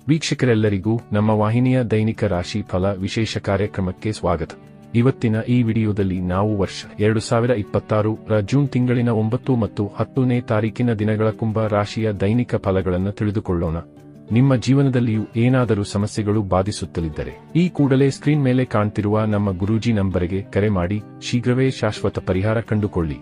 ವೀಕ್ಷಕರೆಲ್ಲರಿಗೂ ನಮ್ಮ ವಾಹಿನಿಯ ದೈನಿಕ ರಾಶಿ ಫಲ ವಿಶೇಷ ಕಾರ್ಯಕ್ರಮಕ್ಕೆ ಸ್ವಾಗತ. ಇವತ್ತಿನ ಈ ವಿಡಿಯೋದಲ್ಲಿ ನಾವು ವರ್ಷ 2026 ರ ಜೂನ್ ತಿಂಗಳಿನ 9 ಮತ್ತು 10ನೇ ತಾರೀಕಿನ ದಿನಗಳ ಕುಂಭ ರಾಶಿಯ ದೈನಿಕ ಫಲಗಳನ್ನು ತಿಳಿದುಕೊಳ್ಳೋಣ. ನಿಮ್ಮ ಜೀವನದಲ್ಲಿಯೂ ಏನಾದರೂ ಸಮಸ್ಯೆಗಳು ಬಾಧಿಸುತ್ತಲಿದ್ದರೆ ಈ ಕೂಡಲೇ ಸ್ಕ್ರೀನ್ ಮೇಲೆ ಕಾಣ್ತಿರುವ ನಮ್ಮ ಗುರೂಜಿ ನಂಬರಿಗೆ ಕರೆ ಮಾಡಿ ಶೀಘ್ರವೇ ಶಾಶ್ವತ ಪರಿಹಾರ ಕಂಡುಕೊಳ್ಳಿ.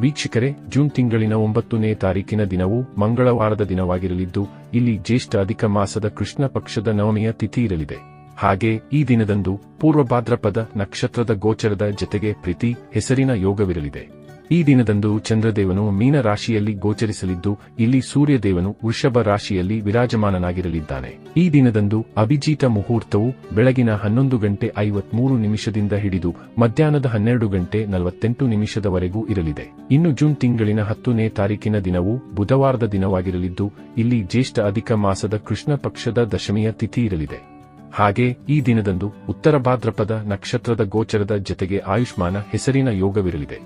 ವೀಕ್ಷಕರೇ, ಜೂನ್ ತಿಂಗಳಿನ 9ನೇ ತಾರೀಕಿನ ದಿನವು ಮಂಗಳವಾರದ ದಿನವಾಗಿರಲಿದ್ದು, ಇಲ್ಲಿ ಜ್ಯೇಷ್ಠ ಅಧಿಕ ಮಾಸದ ಕೃಷ್ಣ ಪಕ್ಷದ ನವಮಿಯ ತಿಥಿ ಇರಲಿದೆ. ಹಾಗೆ ಈ ದಿನದಂದು ಪೂರ್ವ ಭಾದ್ರಪದ ನಕ್ಷತ್ರದ ಗೋಚರದ ಜತೆಗೆ ಪ್ರೀತಿ ಹೆಸರಿನ ಯೋಗವಿರಲಿದೆ. ಈ ದಿನದಂದು ಚಂದ್ರದೇವನು ಮೀನ ರಾಶಿಯಲ್ಲಿ ಗೋಚರಿಸಲಿದ್ದು, ಇಲ್ಲಿ ಸೂರ್ಯದೇವನು ವೃಷಭ ರಾಶಿಯಲ್ಲಿ ವಿರಾಜಮಾನನಾಗಿರಲಿದ್ದಾನೆ. ಈ ದಿನದಂದು ಅಭಿಜಿತ ಮುಹೂರ್ತವು ಬೆಳಗಿನ 11:53 ಹಿಡಿದು ಮಧ್ಯಾಹ್ನದ 12:48 ಇರಲಿದೆ. ಇನ್ನು ಜೂನ್ ತಿಂಗಳಿನ 10ನೇ ತಾರೀಕಿನ ದಿನವು ಬುಧವಾರದ ದಿನವಾಗಿರಲಿದ್ದು, ಇಲ್ಲಿ ಜ್ಯೇಷ್ಠ ಅಧಿಕ ಮಾಸದ ಕೃಷ್ಣ ಪಕ್ಷದ ದಶಮಿಯ ತಿಥಿ ಇರಲಿದೆ. ಹಾಗೆ ಈ ದಿನದಂದು ಉತ್ತರ ಭಾದ್ರಪದ ನಕ್ಷತ್ರದ ಗೋಚರದ ಜತೆಗೆ ಆಯುಷ್ಮಾನ ಹೆಸರಿನ ಯೋಗವಿರಲಿದೆ.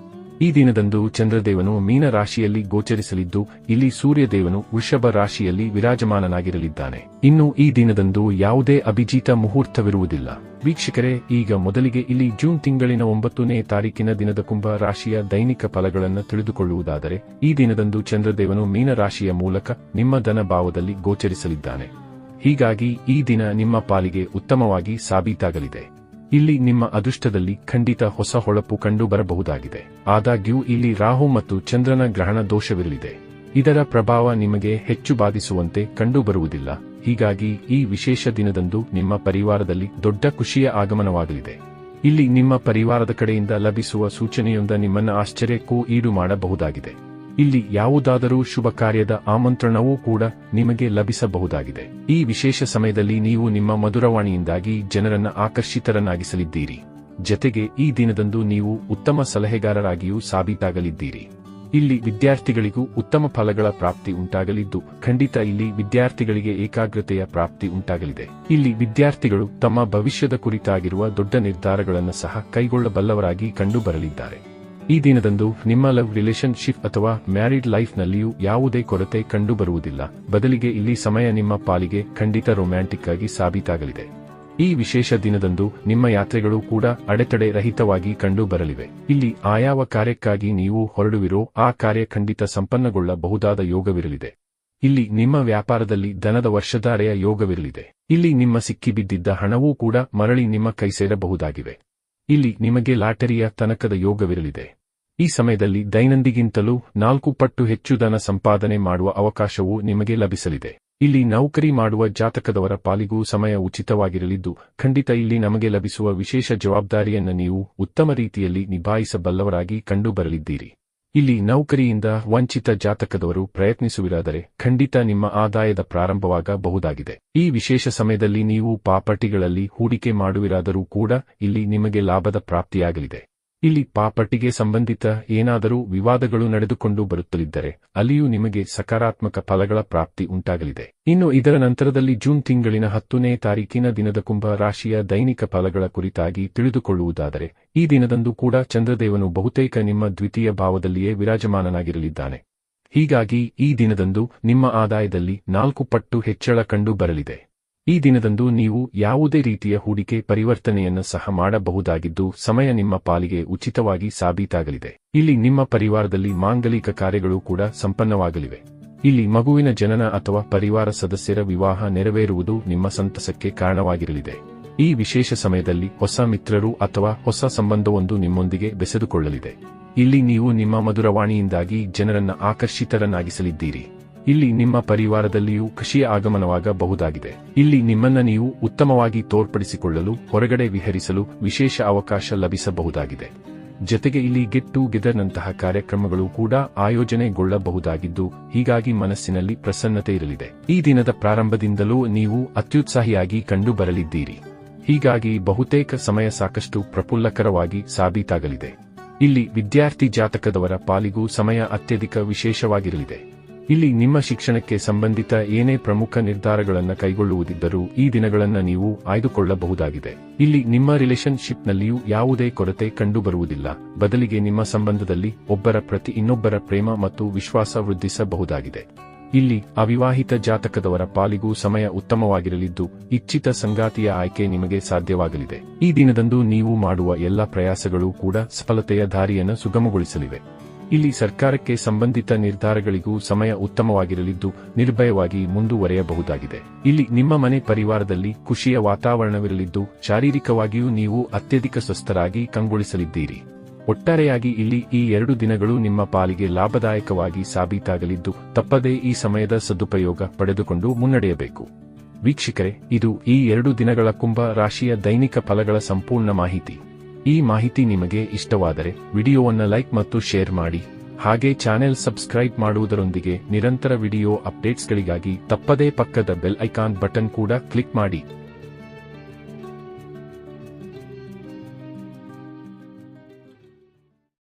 ಈ ದಿನದಂದು ಚಂದ್ರದೇವನು ಮೀನ ರಾಶಿಯಲ್ಲಿ ಗೋಚರಿಸಲಿದ್ದು, ಇಲ್ಲಿ ಸೂರ್ಯದೇವನು ವೃಷಭ ರಾಶಿಯಲ್ಲಿ ವಿರಾಜಮಾನನಾಗಿರಲಿದ್ದಾನೆ. ಇನ್ನು ಈ ದಿನದಂದು ಯಾವುದೇ ಅಭಿಜಿತ ಮುಹೂರ್ತವಿರುವುದಿಲ್ಲ. ವೀಕ್ಷಕರೇ, ಈಗ ಮೊದಲಿಗೆ ಇಲ್ಲಿ ಜೂನ್ ತಿಂಗಳಿನ 9ನೇ ತಾರೀಕಿನ ದಿನದ ಕುಂಭ ರಾಶಿಯ ದೈನಿಕ ಫಲಗಳನ್ನು ತಿಳಿದುಕೊಳ್ಳುವುದಾದರೆ, ಈ ದಿನದಂದು ಚಂದ್ರದೇವನು ಮೀನ ರಾಶಿಯ ಮೂಲಕ ನಿಮ್ಮ ಧನ ಭಾವದಲ್ಲಿ ಗೋಚರಿಸಲಿದ್ದಾನೆ. ಹೀಗಾಗಿ ಈ ದಿನ ನಿಮ್ಮ ಪಾಲಿಗೆ ಉತ್ತಮವಾಗಿ ಸಾಬೀತಾಗಲಿದೆ. ಇಲ್ಲಿ ನಿಮ್ಮ ಅದೃಷ್ಟದಲ್ಲಿ ಖಂಡಿತ ಹೊಸ ಹೊಳಪು ಕಂಡು ಬರಬಹುದಾಗಿದೆ. ಆದಾಗ್ಯೂ ಇಲ್ಲಿ ರಾಹು ಮತ್ತು ಚಂದ್ರನ ಗ್ರಹಣ ದೋಷವಿರಲಿದೆ. ಇದರ ಪ್ರಭಾವ ನಿಮಗೆ ಹೆಚ್ಚು ಬಾಧಿಸುವಂತೆ ಕಂಡುಬರುವುದಿಲ್ಲ. ಹೀಗಾಗಿ ಈ ವಿಶೇಷ ದಿನದಂದು ನಿಮ್ಮ ಪರಿವಾರದಲ್ಲಿ ದೊಡ್ಡ ಖುಷಿಯ ಆಗಮನವಾಗಲಿದೆ. ಇಲ್ಲಿ ನಿಮ್ಮ ಪರಿವಾರದ ಕಡೆಯಿಂದ ಲಭಿಸುವ ಸೂಚನೆಯೊಂದ ನಿಮ್ಮನ್ನು ಆಶ್ಚರ್ಯಕ್ಕೂ ಈಡು ಮಾಡಬಹುದಾಗಿದೆ. ಇಲ್ಲಿ ಯಾವುದಾದರೂ ಶುಭ ಕಾರ್ಯದ ಆಮಂತ್ರಣವೂ ಕೂಡ ನಿಮಗೆ ಲಭಿಸಬಹುದಾಗಿದೆ. ಈ ವಿಶೇಷ ಸಮಯದಲ್ಲಿ ನೀವು ನಿಮ್ಮ ಮಧುರವಾಣಿಯಿಂದಾಗಿ ಜನರನ್ನ ಆಕರ್ಷಿತರನ್ನಾಗಿಸಲಿದ್ದೀರಿ. ಜತೆಗೆ ಈ ದಿನದಂದು ನೀವು ಉತ್ತಮ ಸಲಹೆಗಾರರಾಗಿಯೂ ಸಾಬೀತಾಗಲಿದ್ದೀರಿ. ಇಲ್ಲಿ ವಿದ್ಯಾರ್ಥಿಗಳಿಗೂ ಉತ್ತಮ ಫಲಗಳ ಪ್ರಾಪ್ತಿ ಉಂಟಾಗಲಿದ್ದು, ಖಂಡಿತ ಇಲ್ಲಿ ವಿದ್ಯಾರ್ಥಿಗಳಿಗೆ ಏಕಾಗ್ರತೆಯ ಪ್ರಾಪ್ತಿ ಉಂಟಾಗಲಿದೆ. ಇಲ್ಲಿ ವಿದ್ಯಾರ್ಥಿಗಳು ತಮ್ಮ ಭವಿಷ್ಯದ ಕುರಿತಾಗಿರುವ ದೊಡ್ಡ ನಿರ್ಧಾರಗಳನ್ನು ಸಹ ಕೈಗೊಳ್ಳಬಲ್ಲವರಾಗಿ ಕಂಡುಬರಲಿದ್ದಾರೆ. ಈ ದಿನದಂದು ನಿಮ್ಮ ಲವ್ ರಿಲೇಶನ್ಶಿಪ್ ಅಥವಾ ಮ್ಯಾರಿಡ್ ಲೈಫ್ನಲ್ಲಿಯೂ ಯಾವುದೇ ಕೊರತೆ ಕಂಡುಬರುವುದಿಲ್ಲ. ಬದಲಿಗೆ ಇಲ್ಲಿ ಸಮಯ ನಿಮ್ಮ ಪಾಲಿಗೆ ಖಂಡಿತ ರೊಮ್ಯಾಂಟಿಕ್ ಆಗಿ ಸಾಬೀತಾಗಲಿದೆ. ಈ ವಿಶೇಷ ದಿನದಂದು ನಿಮ್ಮ ಯಾತ್ರೆಗಳು ಕೂಡ ಅಡೆತಡೆ ರಹಿತವಾಗಿ ಕಂಡು ಬರಲಿವೆ. ಇಲ್ಲಿ ಆಯಾವ ಕಾರ್ಯಕ್ಕಾಗಿ ನೀವು ಹೊರಡುವಿರೋ ಆ ಕಾರ್ಯ ಖಂಡಿತ ಸಂಪನ್ನಗೊಳ್ಳಬಹುದಾದ ಯೋಗವಿರಲಿದೆ. ಇಲ್ಲಿ ನಿಮ್ಮ ವ್ಯಾಪಾರದಲ್ಲಿ ಧನದ ವರ್ಷಧಾರೆಯ ಯೋಗವಿರಲಿದೆ. ಇಲ್ಲಿ ನಿಮ್ಮ ಸಿಕ್ಕಿಬಿದ್ದಿದ್ದ ಹಣವೂ ಕೂಡ ಮರಳಿ ನಿಮ್ಮ ಕೈ ಸೇರಬಹುದಾಗಿವೆ. ಇಲ್ಲಿ ನಿಮಗೆ ಲಾಟರಿಯ ತನಕದ ಯೋಗವಿರಲಿದೆ. ಈ ಸಮಯದಲ್ಲಿ ದೈನಂದಿಗಿಂತಲೂ 4 ಪಟ್ಟು ಹೆಚ್ಚು ಧನ ಸಂಪಾದನೆ ಮಾಡುವ ಅವಕಾಶವೂ ನಿಮಗೆ ಲಭಿಸಲಿದೆ. ಇಲ್ಲಿ ನೌಕರಿ ಮಾಡುವ ಜಾತಕದವರ ಪಾಲಿಗೂ ಸಮಯ ಉಚಿತವಾಗಿರಲಿದ್ದು, ಖಂಡಿತ ಇಲ್ಲಿ ನಮಗೆ ಲಭಿಸುವ ವಿಶೇಷ ಜವಾಬ್ದಾರಿಯನ್ನು ನೀವು ಉತ್ತಮ ರೀತಿಯಲ್ಲಿ ನಿಭಾಯಿಸಬಲ್ಲವರಾಗಿ ಕಂಡುಬರಲಿದ್ದೀರಿ. ಇಲ್ಲಿ ನೌಕರಿಯಿಂದ ವಂಚಿತ ಜಾತಕದವರು ಪ್ರಯತ್ನಿಸುವಿರಾದರೆ ಖಂಡಿತ ನಿಮ್ಮ ಆದಾಯದ ಪ್ರಾರಂಭವಾಗಬಹುದಾಗಿದೆ. ಈ ವಿಶೇಷ ಸಮಯದಲ್ಲಿ ನೀವು ಪ್ರಾಪರ್ಟಿಗಳಲ್ಲಿ ಹೂಡಿಕೆ ಮಾಡುವಿರಾದರೂ ಕೂಡ ಇಲ್ಲಿ ನಿಮಗೆ ಲಾಭದ ಪ್ರಾಪ್ತಿಯಾಗಲಿದೆ. ಇಲ್ಲಿ ಪ್ರಾಪರ್ಟಿಗೆ ಸಂಬಂಧಿತ ಏನಾದರೂ ವಿವಾದಗಳು ನಡೆದುಕೊಂಡು ಬರುತ್ತಲಿದ್ದರೆ ಅಲ್ಲಿಯೂ ನಿಮಗೆ ಸಕಾರಾತ್ಮಕ ಫಲಗಳ ಪ್ರಾಪ್ತಿ ಉಂಟಾಗಲಿದೆ. ಇನ್ನು ಇದರ ನಂತರದಲ್ಲಿ ಜೂನ್ ತಿಂಗಳಿನ 10ನೇ ತಾರೀಕಿನ ದಿನದ ಕುಂಭ ರಾಶಿಯ ದೈನಿಕ ಫಲಗಳ ಕುರಿತಾಗಿ ತಿಳಿದುಕೊಳ್ಳುವುದಾದರೆ, ಈ ದಿನದಂದು ಕೂಡ ಚಂದ್ರದೇವನು ಬಹುತೇಕ ನಿಮ್ಮ ದ್ವಿತೀಯ ಭಾವದಲ್ಲಿಯೇ ವಿರಾಜಮಾನನಾಗಿರಲಿದ್ದಾನೆ. ಹೀಗಾಗಿ ಈ ದಿನದಂದು ನಿಮ್ಮ ಆದಾಯದಲ್ಲಿ 4 ಪಟ್ಟು ಹೆಚ್ಚಳ ಕಂಡು ಬರಲಿದೆ. ಈ ದಿನದಂದು ನೀವು ಯಾವುದೇ ರೀತಿಯ ಹೂಡಿಕೆ ಪರಿವರ್ತನೆಯನ್ನು ಸಹ ಮಾಡಬಹುದಾಗಿದ್ದು, ಸಮಯ ನಿಮ್ಮ ಪಾಲಿಗೆ ಉಚಿತವಾಗಿ ಸಾಬೀತಾಗಲಿದೆ. ಇಲ್ಲಿ ನಿಮ್ಮ ಪರಿವಾರದಲ್ಲಿ ಮಾಂಗಲಿಕ ಕಾರ್ಯಗಳು ಕೂಡ ಸಂಪನ್ನವಾಗಲಿವೆ. ಇಲ್ಲಿ ಮಗುವಿನ ಜನನ ಅಥವಾ ಪರಿವಾರ ಸದಸ್ಯರ ವಿವಾಹ ನೆರವೇರುವುದು ನಿಮ್ಮ ಸಂತಸಕ್ಕೆ ಕಾರಣವಾಗಿರಲಿದೆ. ಈ ವಿಶೇಷ ಸಮಯದಲ್ಲಿ ಹೊಸ ಮಿತ್ರರು ಅಥವಾ ಹೊಸ ಸಂಬಂಧವೊಂದು ನಿಮ್ಮೊಂದಿಗೆ ಬೆಸೆದುಕೊಳ್ಳಲಿದೆ. ಇಲ್ಲಿ ನೀವು ನಿಮ್ಮ ಮಧುರವಾಣಿಯಿಂದಾಗಿ ಜನರನ್ನ ಆಕರ್ಷಿತರನ್ನಾಗಿಸಲಿದ್ದೀರಿ. ಇಲ್ಲಿ ನಿಮ್ಮ ಪರಿವಾರದಲ್ಲಿಯೂ ಖುಷಿಯ ಆಗಮನವಾಗಬಹುದಾಗಿದೆ. ಇಲ್ಲಿ ನಿಮ್ಮನ್ನ ನೀವು ಉತ್ತಮವಾಗಿ ತೋರ್ಪಡಿಸಿಕೊಳ್ಳಲು, ಹೊರಗಡೆ ವಿಹರಿಸಲು ವಿಶೇಷ ಅವಕಾಶ ಲಭಿಸಬಹುದಾಗಿದೆ. ಜತೆಗೆ ಇಲ್ಲಿ ಗೆಟ್ ಟುಗೆದರ್ನಂತಹ ಕಾರ್ಯಕ್ರಮಗಳು ಕೂಡ ಆಯೋಜನೆಗೊಳ್ಳಬಹುದಾಗಿದ್ದು, ಹೀಗಾಗಿ ಮನಸ್ಸಿನಲ್ಲಿ ಪ್ರಸನ್ನತೆ ಇರಲಿದೆ. ಈ ದಿನದ ಪ್ರಾರಂಭದಿಂದಲೂ ನೀವು ಅತ್ಯುತ್ಸಾಹಿಯಾಗಿ ಕಂಡು ಬರಲಿದ್ದೀರಿ. ಹೀಗಾಗಿ ಬಹುತೇಕ ಸಮಯ ಸಾಕಷ್ಟು ಪ್ರಫುಲ್ಲಕರವಾಗಿ ಸಾಬೀತಾಗಲಿದೆ. ಇಲ್ಲಿ ವಿದ್ಯಾರ್ಥಿ ಜಾತಕದವರ ಪಾಲಿಗೂ ಸಮಯ ಅತ್ಯಧಿಕ ವಿಶೇಷವಾಗಿರಲಿದೆ. ಇಲ್ಲಿ ನಿಮ್ಮ ಶಿಕ್ಷಣಕ್ಕೆ ಸಂಬಂಧಿತ ಏನೇ ಪ್ರಮುಖ ನಿರ್ಧಾರಗಳನ್ನು ಕೈಗೊಳ್ಳುವುದಿದ್ದರೂ ಈ ದಿನಗಳನ್ನು ನೀವು ಆಯ್ದುಕೊಳ್ಳಬಹುದಾಗಿದೆ. ಇಲ್ಲಿ ನಿಮ್ಮ ರಿಲೇಶನ್ಶಿಪ್ನಲ್ಲಿಯೂ ಯಾವುದೇ ಕೊರತೆ ಕಂಡುಬರುವುದಿಲ್ಲ. ಬದಲಿಗೆ ನಿಮ್ಮ ಸಂಬಂಧದಲ್ಲಿ ಒಬ್ಬರ ಪ್ರತಿ ಇನ್ನೊಬ್ಬರ ಪ್ರೇಮ ಮತ್ತು ವಿಶ್ವಾಸ ವೃದ್ಧಿಸಬಹುದಾಗಿದೆ. ಇಲ್ಲಿ ಅವಿವಾಹಿತ ಜಾತಕದವರ ಪಾಲಿಗೂ ಸಮಯ ಉತ್ತಮವಾಗಿರಲಿದ್ದು ಇಚ್ಛಿತ ಸಂಗಾತಿಯ ಆಯ್ಕೆ ನಿಮಗೆ ಸಾಧ್ಯವಾಗಲಿದೆ. ಈ ದಿನದಂದು ನೀವು ಮಾಡುವ ಎಲ್ಲ ಪ್ರಯಾಸಗಳು ಕೂಡ ಸಫಲತೆಯ ದಾರಿಯನ್ನು ಸುಗಮಗೊಳಿಸಲಿವೆ. ಇಲ್ಲಿ ಸರ್ಕಾರಕ್ಕೆ ಸಂಬಂಧಿತ ನಿರ್ಧಾರಗಳಿಗೂ ಸಮಯ ಉತ್ತಮವಾಗಿರಲಿದ್ದು ನಿರ್ಭಯವಾಗಿ ಮುಂದುವರೆಯಬಹುದಾಗಿದೆ. ಇಲ್ಲಿ ನಿಮ್ಮ ಮನೆ ಪರಿವಾರದಲ್ಲಿ ಖುಷಿಯ ವಾತಾವರಣವಿರಲಿದ್ದು ಶಾರೀರಿಕವಾಗಿಯೂ ನೀವು ಅತ್ಯಧಿಕ ಸ್ವಸ್ಥರಾಗಿ ಕಂಗೊಳಿಸಲಿದ್ದೀರಿ. ಒಟ್ಟಾರೆಯಾಗಿ ಇಲ್ಲಿ ಈ 2 ದಿನಗಳು ನಿಮ್ಮ ಪಾಲಿಗೆ ಲಾಭದಾಯಕವಾಗಿ ಸಾಬೀತಾಗಲಿದ್ದು ತಪ್ಪದೇ ಈ ಸಮಯದ ಸದುಪಯೋಗ ಪಡೆದುಕೊಂಡು ಮುನ್ನಡೆಯಬೇಕು. ವೀಕ್ಷಕರೇ, ಇದು ಈ 2 ದಿನಗಳ ಕುಂಭ ರಾಶಿಯ ದೈನಿಕ ಫಲಗಳ ಸಂಪೂರ್ಣ ಮಾಹಿತಿ. ಈ ಮಾಹಿತಿ ನಿಮಗೆ ಇಷ್ಟವಾದರೆ ವಿಡಿಯೋವನ್ನು ಲೈಕ್ ಮತ್ತು ಶೇರ್ ಮಾಡಿ. ಹಾಗೆ ಚಾನೆಲ್ ಸಬ್ಸ್ಕ್ರೈಬ್ ಮಾಡುವುದರೊಂದಿಗೆ ನಿರಂತರ ವಿಡಿಯೋ ಅಪ್ಡೇಟ್ಸ್ಗಳಿಗಾಗಿ ತಪ್ಪದೇ ಪಕ್ಕದ ಬೆಲ್ ಐಕಾನ್ ಬಟನ್ ಕೂಡ ಕ್ಲಿಕ್ ಮಾಡಿ.